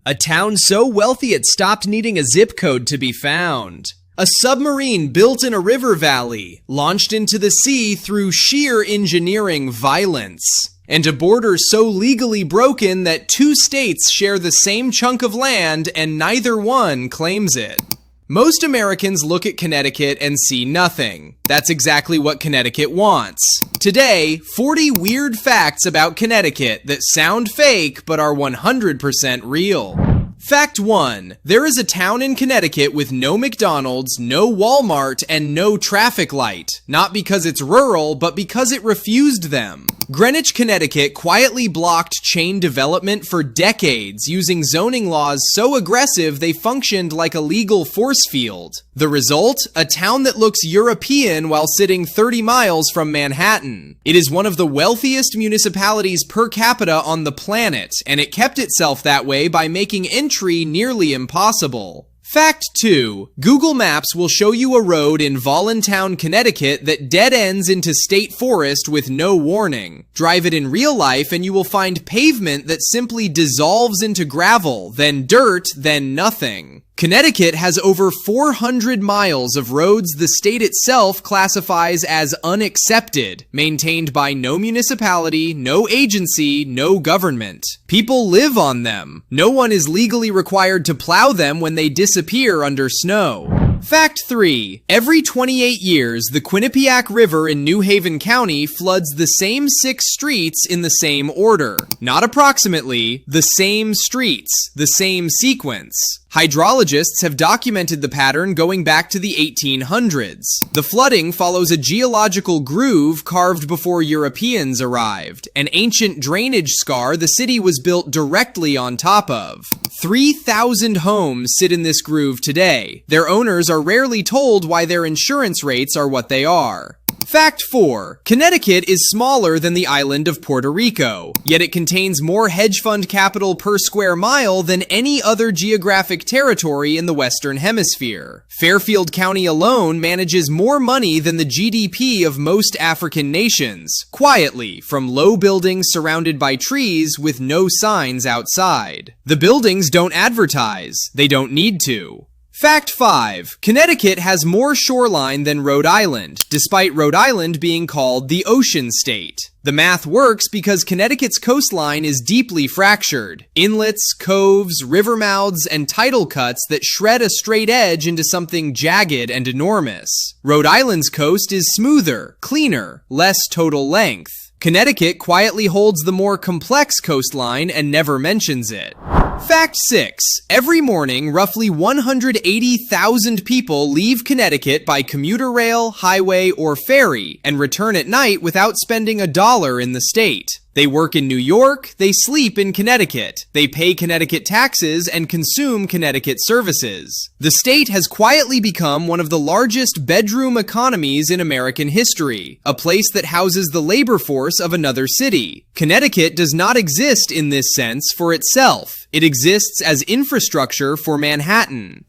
A town so wealthy it stopped needing a zip code to be found. A submarine built in a river valley, launched into the sea through sheer engineering violence. And a border so legally broken that two states share the same chunk of land and neither one claims it. Most Americans look at Connecticut and see nothing. That's exactly what Connecticut wants. Today, 40 weird facts about Connecticut that sound fake but are 100% real. Fact 1. There is a town in Connecticut with no McDonald's, no Walmart, and no traffic light. Not because it's rural, but because it refused them. Greenwich, Connecticut quietly blocked chain development for decades, using zoning laws so aggressive they functioned like a legal force field. The result? A town that looks European while sitting 30 miles from Manhattan. It is one of the wealthiest municipalities per capita on the planet, and it kept itself that way by making entry nearly impossible. Fact 2. Google Maps will show you a road in Voluntown, Connecticut that dead ends into state forest with no warning. Drive it in real life and you will find pavement that simply dissolves into gravel, then dirt, then nothing. Connecticut has over 400 miles of roads the state itself classifies as unaccepted, maintained by no municipality, no agency, no government. People live on them. No one is legally required to plow them when they disappear under snow. Fact 3. Every 28 years, the Quinnipiac River in New Haven County floods the same 6 streets in the same order. Not approximately, the same streets, the same sequence. Hydrologists have documented the pattern going back to the 1800s. The flooding follows a geological groove carved before Europeans arrived, an ancient drainage scar the city was built directly on top of. 3,000 homes sit in this groove today. Their owners are rarely told why their insurance rates are what they are. Fact 4. Connecticut is smaller than the island of Puerto Rico, yet it contains more hedge fund capital per square mile than any other geographic territory in the Western Hemisphere. Fairfield County alone manages more money than the GDP of most African nations, quietly, from low buildings surrounded by trees with no signs outside. The buildings don't advertise. They don't need to. Fact 5. Connecticut has more shoreline than Rhode Island, despite Rhode Island being called the Ocean State. The math works because Connecticut's coastline is deeply fractured. Inlets, coves, river mouths, and tidal cuts that shred a straight edge into something jagged and enormous. Rhode Island's coast is smoother, cleaner, less total length. Connecticut quietly holds the more complex coastline and never mentions it. Fact 6. Every morning, roughly 180,000 people leave Connecticut by commuter rail, highway, or ferry and return at night without spending $1 in the state. They work in New York, they sleep in Connecticut, they pay Connecticut taxes and consume Connecticut services. The state has quietly become one of the largest bedroom economies in American history, a place that houses the labor force of another city. Connecticut does not exist in this sense for itself. It exists as infrastructure for Manhattan.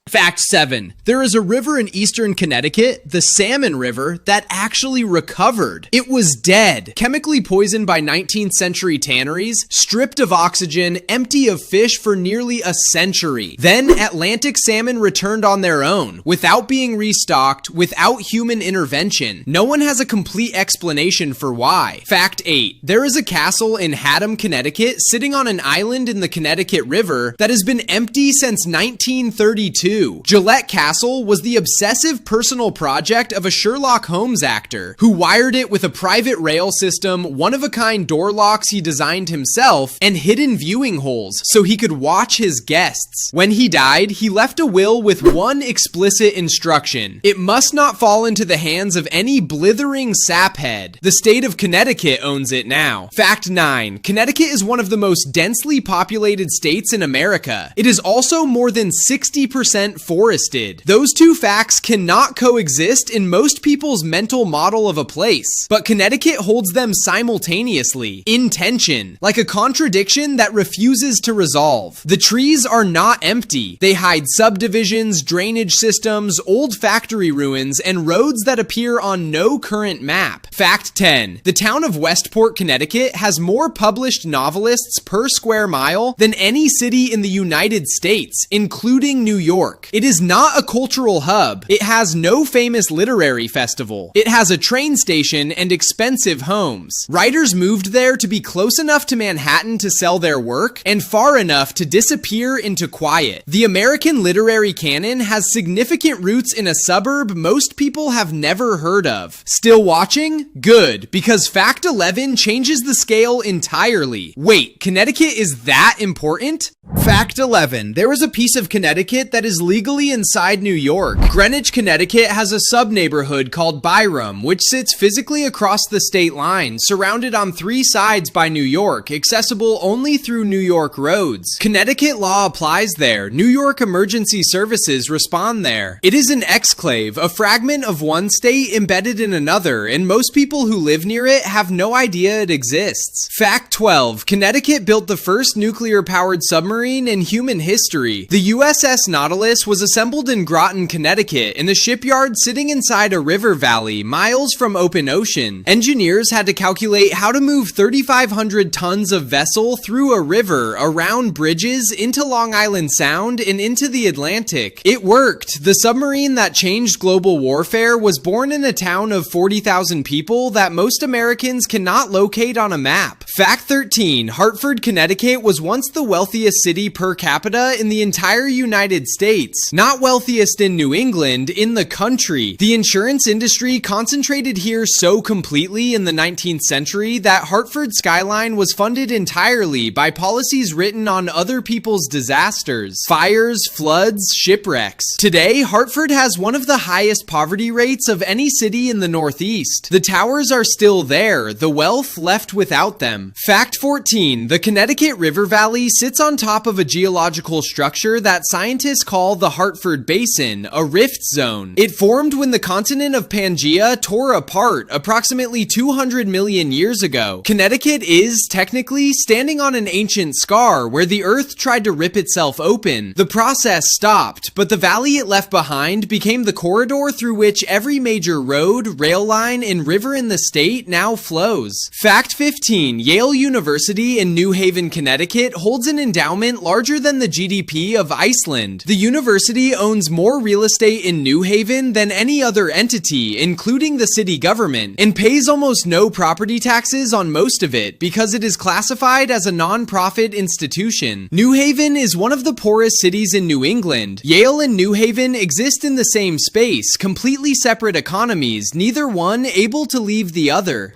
Fact 7. There is a river in eastern Connecticut, the Salmon River, that actually recovered. It was dead, chemically poisoned by 19th century tanneries, stripped of oxygen, empty of fish for nearly a century. Then Atlantic salmon returned on their own, without being restocked, without human intervention. No one has a complete explanation for why. Fact 8. There is a castle in Haddam, Connecticut, sitting on an island in the Connecticut River that has been empty since 1932. Gillette Castle was the obsessive personal project of a Sherlock Holmes actor who wired it with a private rail system, one-of-a-kind door locks he designed himself, and hidden viewing holes so he could watch his guests. When he died, he left a will with one explicit instruction: it must not fall into the hands of any blithering saphead. The state of Connecticut owns it now. Fact 9. Connecticut is one of the most densely populated states in America. It is also more than 60% 90% forested. Those two facts cannot coexist in most people's mental model of a place, but Connecticut holds them simultaneously, in tension, like a contradiction that refuses to resolve. The trees are not empty. They hide subdivisions, drainage systems, old factory ruins, and roads that appear on no current map. Fact 10. The town of Westport, Connecticut has more published novelists per square mile than any city in the United States, including New York. It is not a cultural hub. It has no famous literary festival. It has a train station and expensive homes. Writers moved there to be close enough to Manhattan to sell their work and far enough to disappear into quiet. The American literary canon has significant roots in a suburb most people have never heard of. Still watching? Good, because fact 11 changes the scale entirely. Wait, Connecticut is that important? Fact 11. There is a piece of Connecticut that is legally inside New York. Greenwich, Connecticut has a sub-neighborhood called Byram, which sits physically across the state line, surrounded on three sides by New York, accessible only through New York roads. Connecticut law applies there. New York emergency services respond there. It is an exclave, a fragment of one state embedded in another, and most people who live near it have no idea it exists. Fact 12. Connecticut built the first nuclear-powered submarine in human history. The USS Nautilus was assembled in Groton, Connecticut, in a shipyard sitting inside a river valley, miles from open ocean. Engineers had to calculate how to move 3,500 tons of vessel through a river, around bridges, into Long Island Sound, and into the Atlantic. It worked. The submarine that changed global warfare was born in a town of 40,000 people that most Americans cannot locate on a map. Fact 13. Hartford, Connecticut was once the wealthiest city per capita in the entire United States. Not wealthiest in New England, in the country. The insurance industry concentrated here so completely in the 19th century that Hartford's skyline was funded entirely by policies written on other people's disasters, fires, floods, shipwrecks. Today, Hartford has one of the highest poverty rates of any city in the Northeast. The towers are still there, the wealth left without them. Fact 14. The Connecticut River Valley sits on top of a geological structure that scientists call the Hartford Basin, a rift zone. It formed when the continent of Pangaea tore apart approximately 200 million years ago. Connecticut is, technically, standing on an ancient scar where the earth tried to rip itself open. The process stopped, but the valley it left behind became the corridor through which every major road, rail line, and river in the state now flows. Fact 15. Yale University in New Haven, Connecticut holds an endowment larger than the GDP of Iceland. The university owns more real estate in New Haven than any other entity, including the city government, and pays almost no property taxes on most of it because it is classified as a non-profit institution. New Haven is one of the poorest cities in New England. Yale and New Haven exist in the same space, completely separate economies, neither one able to leave the other.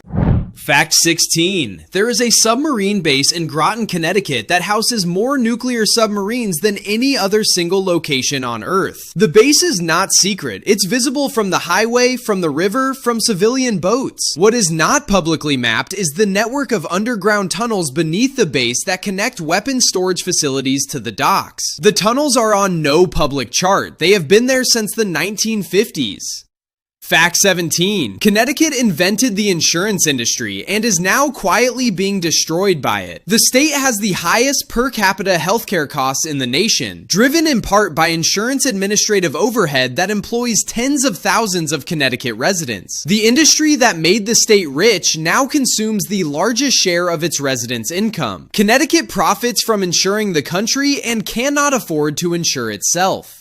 Fact 16. There is a submarine base in Groton, Connecticut that houses more nuclear submarines than any other single location on Earth. The base is not secret. It's visible from the highway, from the river, from civilian boats. What is not publicly mapped is the network of underground tunnels beneath the base that connect weapons storage facilities to the docks. The tunnels are on no public chart. They have been there since the 1950s. Fact 17. Connecticut invented the insurance industry and is now quietly being destroyed by it. The state has the highest per capita healthcare costs in the nation, driven in part by insurance administrative overhead that employs tens of thousands of Connecticut residents. The industry that made the state rich now consumes the largest share of its residents' income. Connecticut profits from insuring the country and cannot afford to insure itself.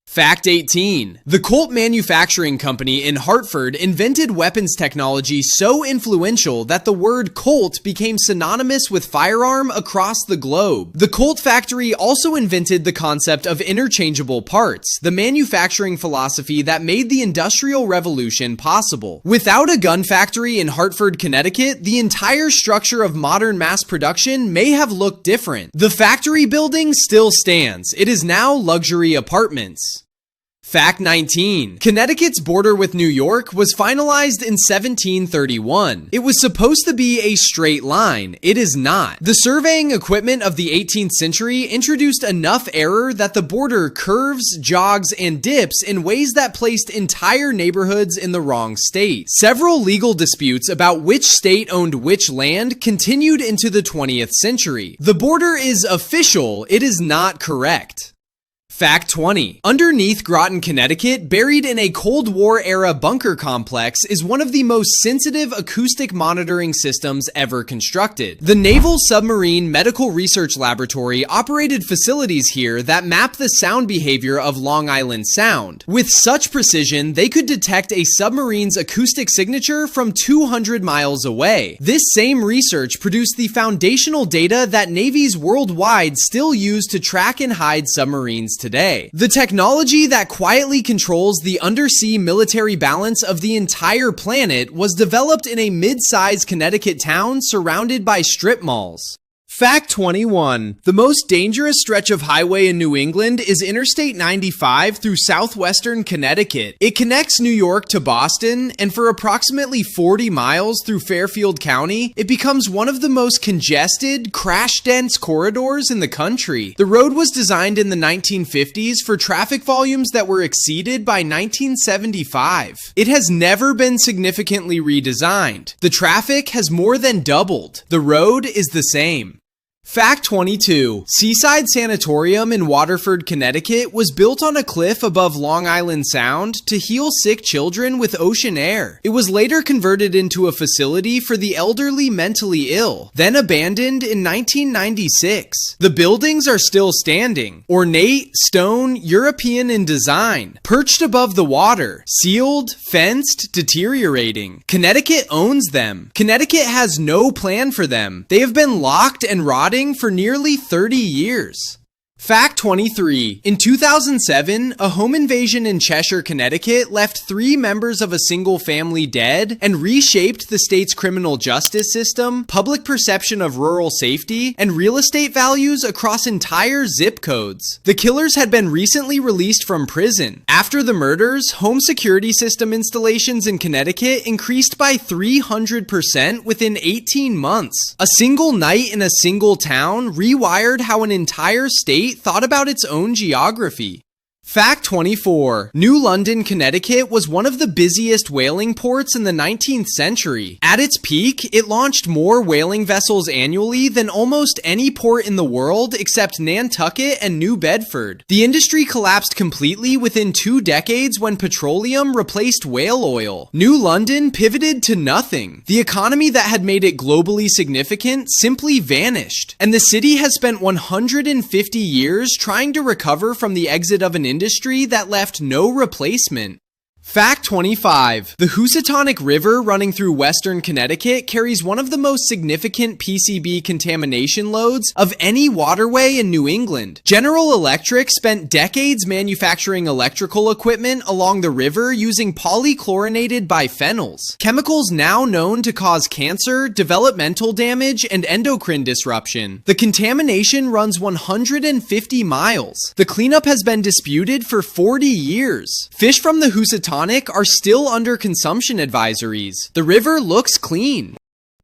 Fact 18. The Colt Manufacturing Company in Hartford invented weapons technology so influential that the word Colt became synonymous with firearm across the globe. The Colt factory also invented the concept of interchangeable parts, the manufacturing philosophy that made the Industrial Revolution possible. Without a gun factory in Hartford, Connecticut, the entire structure of modern mass production may have looked different. The factory building still stands. It is now luxury apartments. Fact 19. Connecticut's border with New York was finalized in 1731. It was supposed to be a straight line. It is not. The surveying equipment of the 18th century introduced enough error that the border curves, jogs, and dips in ways that placed entire neighborhoods in the wrong state. Several legal disputes about which state owned which land continued into the 20th century. The border is official. It is not correct. Fact 20. Underneath Groton, Connecticut, buried in a Cold War-era bunker complex, is one of the most sensitive acoustic monitoring systems ever constructed. The Naval Submarine Medical Research Laboratory operated facilities here that map the sound behavior of Long Island Sound. With such precision, they could detect a submarine's acoustic signature from 200 miles away. This same research produced the foundational data that navies worldwide still use to track and hide submarines today. The technology that quietly controls the undersea military balance of the entire planet was developed in a mid-sized Connecticut town surrounded by strip malls. Fact 21. The most dangerous stretch of highway in New England is Interstate 95 through southwestern Connecticut. It connects New York to Boston, and for approximately 40 miles through Fairfield County, it becomes one of the most congested, crash-dense corridors in the country. The road was designed in the 1950s for traffic volumes that were exceeded by 1975. It has never been significantly redesigned. The traffic has more than doubled. The road is the same. Fact 22. Seaside Sanatorium in Waterford, Connecticut was built on a cliff above Long Island Sound to heal sick children with ocean air. It was later converted into a facility for the elderly mentally ill, then abandoned in 1996. The buildings are still standing, ornate, stone, European in design, perched above the water, sealed, fenced, deteriorating. Connecticut owns them. Connecticut has no plan for them. They have been locked and rotting for nearly 30 years. Fact 23. In 2007, a home invasion in Cheshire, Connecticut left 3 members of a single family dead and reshaped the state's criminal justice system, public perception of rural safety, and real estate values across entire zip codes. The killers had been recently released from prison. After the murders, home security system installations in Connecticut increased by 300% within 18 months. A single night in a single town rewired how an entire state thought about its own geography. Fact 24. New London, Connecticut was one of the busiest whaling ports in the 19th century. At its peak, it launched more whaling vessels annually than almost any port in the world except Nantucket and New Bedford. The industry collapsed completely within 2 decades when petroleum replaced whale oil. New London pivoted to nothing. The economy that had made it globally significant simply vanished. And the city has spent 150 years trying to recover from the exit of an industry that left no replacement. Fact 25. The Housatonic River running through western Connecticut carries one of the most significant PCB contamination loads of any waterway in New England. General Electric spent decades manufacturing electrical equipment along the river using polychlorinated biphenyls, chemicals now known to cause cancer, developmental damage, and endocrine disruption. The contamination runs 150 miles. The cleanup has been disputed for 40 years. Fish from the Housatonic are still under consumption advisories. The river looks clean.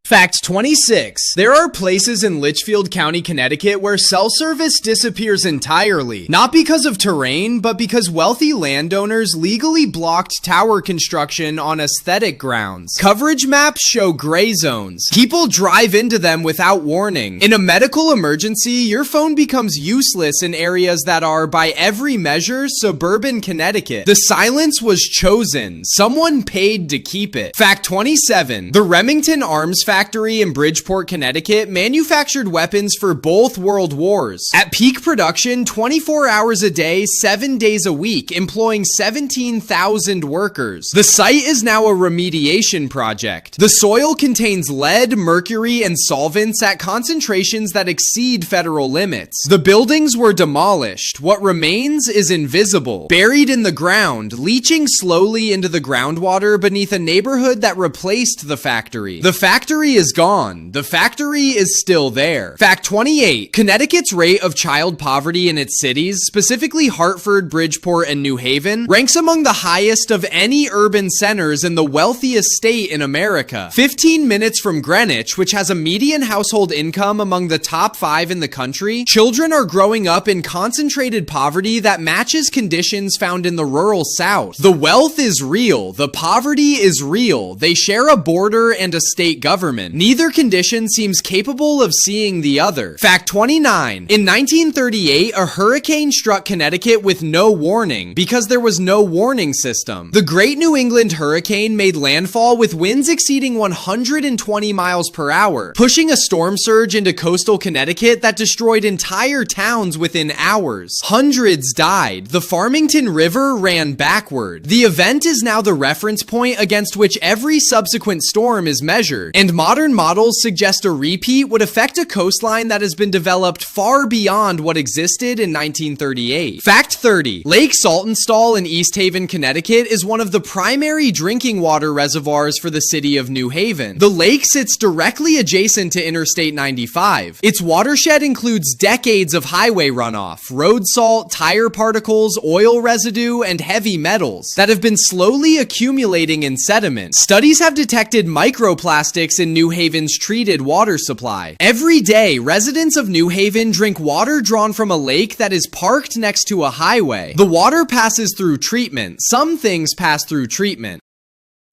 Fact 26. There are places in Litchfield County, Connecticut where cell service disappears entirely, not because of terrain, but because wealthy landowners legally blocked tower construction on aesthetic grounds. Coverage maps show gray zones. People drive into them without warning. In a medical emergency, your phone becomes useless in areas that are, by every measure, suburban Connecticut. The silence was chosen. Someone paid to keep it. Fact 27. The Remington Arms Factory in Bridgeport, Connecticut manufactured weapons for both world wars. At peak production, 24 hours a day, 7 days a week, employing 17,000 workers. The site is now a remediation project. The soil contains lead, mercury, and solvents at concentrations that exceed federal limits. The buildings were demolished. What remains is invisible, buried in the ground, leaching slowly into the groundwater beneath a neighborhood that replaced the factory. The factory factory is gone. The factory is still there. Fact 28. Connecticut's rate of child poverty in its cities, specifically Hartford, Bridgeport, and New Haven, ranks among the highest of any urban centers in the wealthiest state in America. 15 minutes from Greenwich, which has a median household income among the top 5 in the country, children are growing up in concentrated poverty that matches conditions found in the rural South. The wealth is real. The poverty is real. They share a border and a state government. Neither condition seems capable of seeing the other. Fact 29. In 1938, a hurricane struck Connecticut with no warning because there was no warning system. The Great New England Hurricane made landfall with winds exceeding 120 miles per hour, pushing a storm surge into coastal Connecticut that destroyed entire towns within hours. Hundreds died. The Farmington River ran backward. The event is now the reference point against which every subsequent storm is measured, and modern models suggest a repeat would affect a coastline that has been developed far beyond what existed in 1938. Fact 30. Lake Saltonstall in East Haven, Connecticut is one of the primary drinking water reservoirs for the city of New Haven. The lake sits directly adjacent to Interstate 95. Its watershed includes decades of highway runoff, road salt, tire particles, oil residue, and heavy metals that have been slowly accumulating in sediment. Studies have detected microplastics in New Haven's treated water supply. Every day, residents of New Haven drink water drawn from a lake that is parked next to a highway. The water passes through treatment. Some things pass through treatment.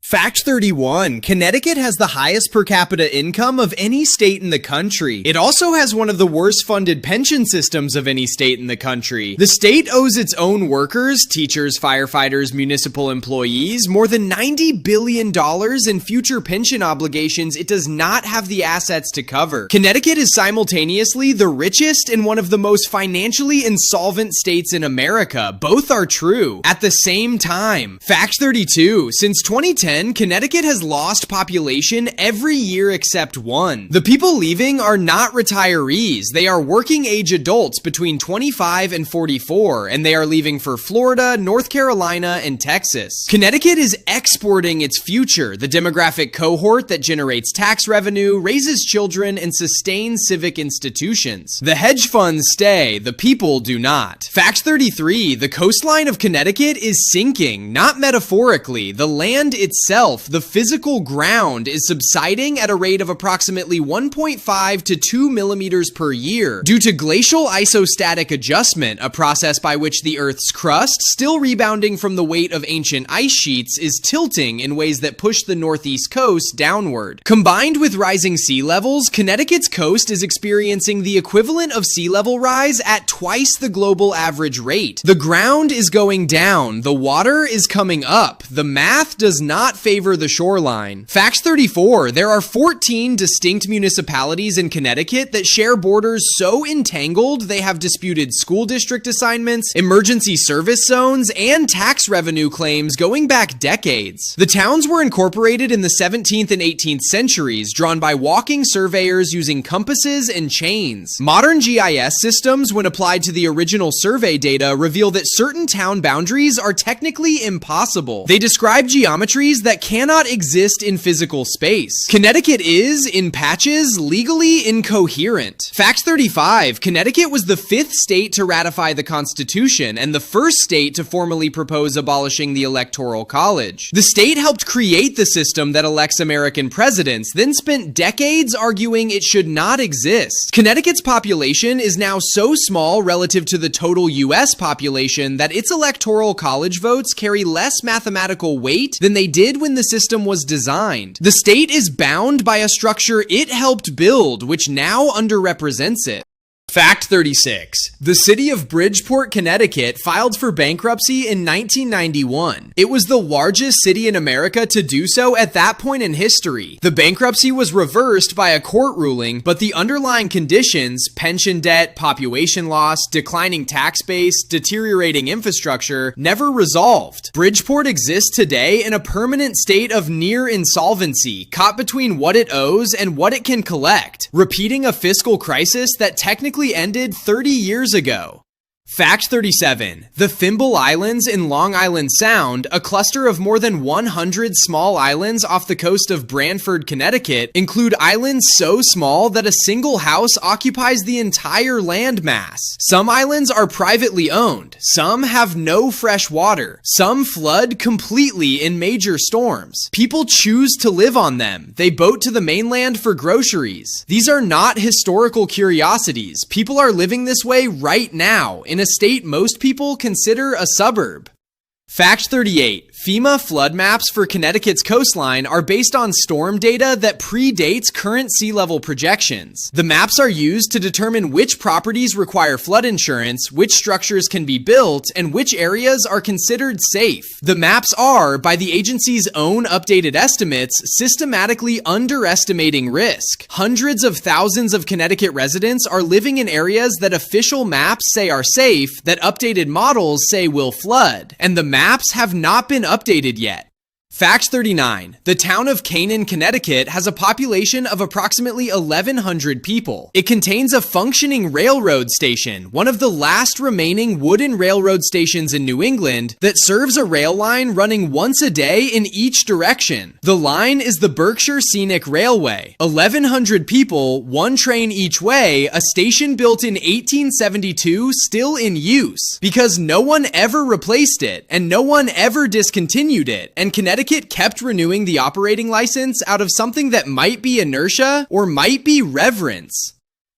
Fact 31. Connecticut has the highest per capita income of any state in the country. It also has one of the worst funded pension systems of any state in the country. The state owes its own workers, teachers, firefighters, municipal employees, more than $90 billion in future pension obligations it does not have the assets to cover. Connecticut is simultaneously the richest and one of the most financially insolvent states in America. Both are true at the same time. Fact 32. Since 2010, Connecticut has lost population every year except one. The people leaving are not retirees. They are working age adults between 25 and 44, and they are leaving for Florida, North Carolina, and Texas. Connecticut is exporting its future, the demographic cohort that generates tax revenue, raises children, and sustains civic institutions. The hedge funds stay, the people do not. Fact 33. The coastline of Connecticut is sinking, not metaphorically. The land itself, the physical ground, is subsiding at a rate of approximately 1.5 to 2 millimeters per year due to glacial isostatic adjustment, a process by which the Earth's crust, still rebounding from the weight of ancient ice sheets, is tilting in ways that push the northeast coast downward. Combined with rising sea levels, Connecticut's coast is experiencing the equivalent of sea level rise at twice the global average rate. The ground is going down, the water is coming up. The math does not favor the shoreline. Fact 34. There are 14 distinct municipalities in Connecticut that share borders so entangled they have disputed school district assignments, emergency service zones, and tax revenue claims going back decades. The towns were incorporated in the 17th and 18th centuries, drawn by walking surveyors using compasses and chains. Modern GIS systems, when applied to the original survey data, reveal that certain town boundaries are technically impossible. They describe geometries that cannot exist in physical space. Connecticut is, in patches, legally incoherent. Fact 35. Connecticut was the 5th state to ratify the Constitution and the first state to formally propose abolishing the Electoral College. The state helped create the system that elects American presidents, then spent decades arguing it should not exist. Connecticut's population is now so small relative to the total U.S. population that its Electoral College votes carry less mathematical weight than they did when the system was designed. The state is bound by a structure it helped build, which now underrepresents it. Fact 36. The city of Bridgeport, Connecticut filed for bankruptcy in 1991. It was the largest city in America to do so at that point in history. The bankruptcy was reversed by a court ruling, but the underlying conditions, pension debt, population loss, declining tax base, deteriorating infrastructure, never resolved. Bridgeport exists today in a permanent state of near insolvency, caught between what it owes and what it can collect, repeating a fiscal crisis that technically ended 30 years ago. Fact 37. The Thimble Islands in Long Island Sound, a cluster of more than 100 small islands off the coast of Branford, Connecticut, include islands so small that a single house occupies the entire landmass. Some islands are privately owned. Some have no fresh water. Some flood completely in major storms. People choose to live on them. They boat to the mainland for groceries. These are not historical curiosities. People are living this way right now, in a state most people consider a suburb. Fact 38. FEMA flood maps for Connecticut's coastline are based on storm data that predates current sea level projections. The maps are used to determine which properties require flood insurance, which structures can be built, and which areas are considered safe. The maps are, by the agency's own updated estimates, systematically underestimating risk. Hundreds of thousands of Connecticut residents are living in areas that official maps say are safe, that updated models say will flood, and the maps have not been updated yet. Fact 39. The town of Canaan, Connecticut has a population of approximately 1,100 people. It contains a functioning railroad station, one of the last remaining wooden railroad stations in New England, that serves a rail line running once a day in each direction. The line is the Berkshire Scenic Railway. 1,100 people, one train each way, a station built in 1872 still in use, because no one ever replaced it, and no one ever discontinued it, and Connecticut kept renewing the operating license out of something that might be inertia or might be reverence.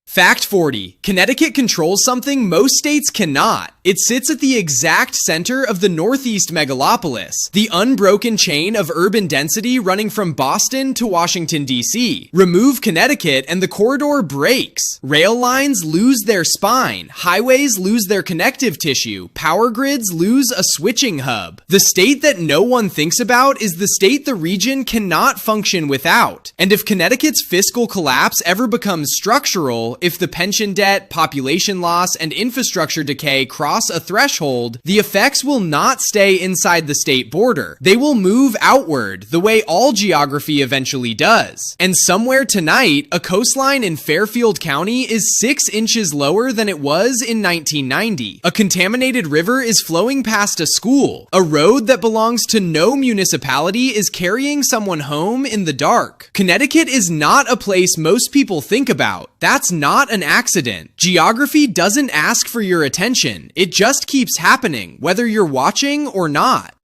Fact 40. Connecticut controls something most states cannot. It sits at the exact center of the Northeast megalopolis, the unbroken chain of urban density running from Boston to Washington, D.C. Remove Connecticut and the corridor breaks. Rail lines lose their spine. Highways lose their connective tissue. Power grids lose a switching hub. The state that no one thinks about is the state the region cannot function without. And if Connecticut's fiscal collapse ever becomes structural, if the pension debt, population loss, and infrastructure decay cross a threshold, the effects will not stay inside the state border. They will move outward, the way all geography eventually does. And somewhere tonight, a coastline in Fairfield County is 6 inches lower than it was in 1990. A contaminated river is flowing past a school. A road that belongs to no municipality is carrying someone home in the dark. Connecticut is not a place most people think about. That's not an accident. Geography doesn't ask for your attention. It just keeps happening, whether you're watching or not.